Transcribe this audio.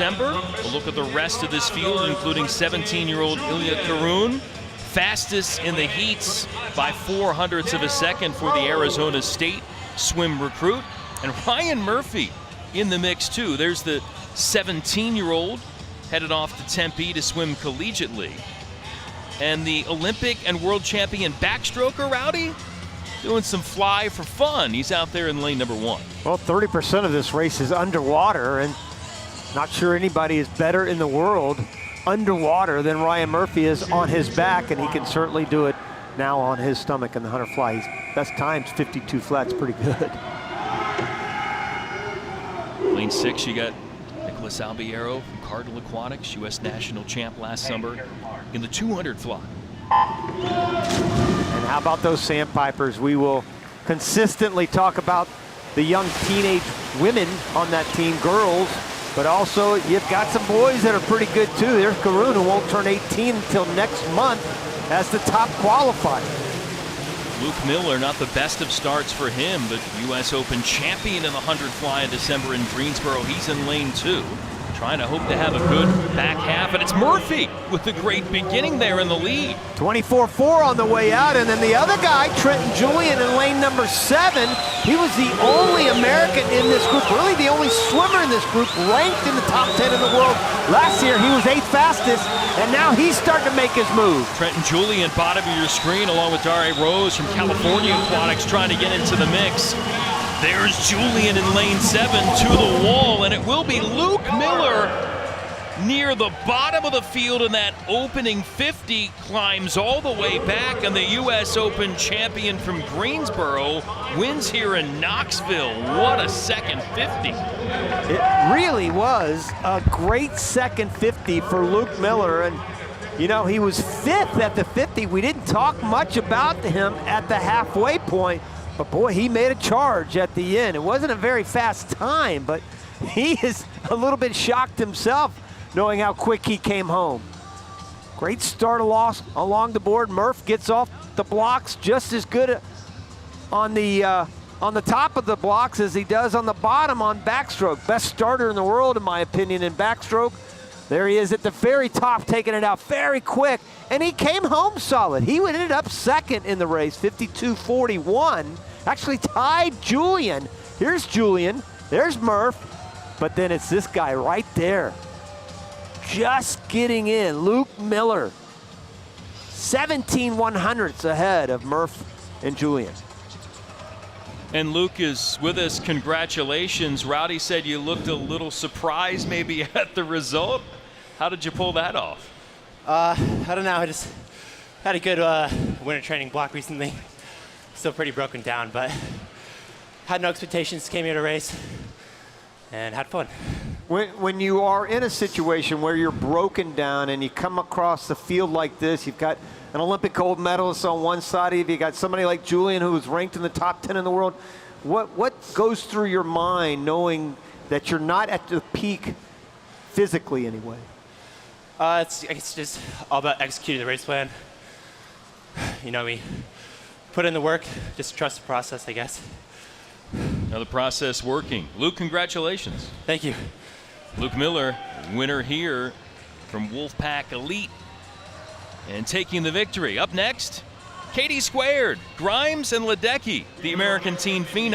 December. A look at the rest of this field, including 17-year-old Ilya Karun, fastest in the heats by 0.04 of a second for the Arizona State swim recruit. And Ryan Murphy in the mix too. There's the 17-year-old headed off to Tempe to swim collegiately. And the Olympic and world champion backstroker, Rowdy, doing some fly for fun. He's out there in lane number 1. Well, 30% of this race is underwater, and not sure anybody is better in the world underwater than Ryan Murphy is on his back, and he can certainly do it now on his stomach in the 100 fly. His best time's 52 flats, pretty good. Lane 6, you got Nicholas Albiero from Cardinal Aquatics, U.S. national champ last summer in the 200 fly. And how about those sandpipers? We will consistently talk about the young teenage women on that team, girls, but also you've got some boys that are pretty good too. There's Karun, who won't turn 18 until next month, as the top qualifier. Luke Miller, not the best of starts for him, but U.S. Open champion in the 100 fly in December in Greensboro. He's in lane 2. Trying to hope to have a good back half, and it's Murphy with the great beginning there in the lead. 24-4 on the way out, and then the other guy, Trenton Julian, in lane number 7. He was the only American in this group, really the only swimmer in this group, ranked in the top 10 in the world. Last year, he was 8th fastest, and now he's starting to make his move. Trenton Julian, bottom of your screen, along with Dare Rose from California Aquatics, trying to get into the mix. There's Julian in lane 7 to the wall, and it will be Luke Miller near the bottom of the field in that opening 50, climbs all the way back, and the U.S. Open champion from Greensboro wins here in Knoxville. What a second 50. It really was a great second 50 for Luke Miller, and you know, he was 5th at the 50. We didn't talk much about him at the halfway point. But boy, he made a charge at the end. It wasn't a very fast time, but he is a little bit shocked himself knowing how quick he came home. Great start along the board. Murph gets off the blocks just as good on the top of the blocks as he does on the bottom on backstroke. Best starter in the world, in my opinion, in backstroke. There he is at the very top, taking it out very quick, and he came home solid. He ended up 2nd in the race, 52.41. Actually tied Julian. Here's Julian, there's Murph, but then it's this guy right there. Just getting in, Luke Miller. 17/100ths ahead of Murph and Julian. And Luke is with us. Congratulations. Rowdy said you looked a little surprised maybe at the result. How did you pull that off? I don't know. I just had a good winter training block recently. Still pretty broken down, but had no expectations. Came here to race and had fun. When you are in a situation where you're broken down and you come across the field like this, you've got an Olympic gold medalist on one side of you, got somebody like Julian who was ranked in the top 10 in the world. What goes through your mind knowing that you're not at the peak physically anyway? I guess it's just all about executing the race plan. You know, we put in the work, just trust the process, I guess. Now the process working. Luke, congratulations. Thank you. Luke Miller, winner here from Wolfpack Elite, and taking the victory. Up next, Katie Squared, Grimes and Ledecky, the American teen phenom.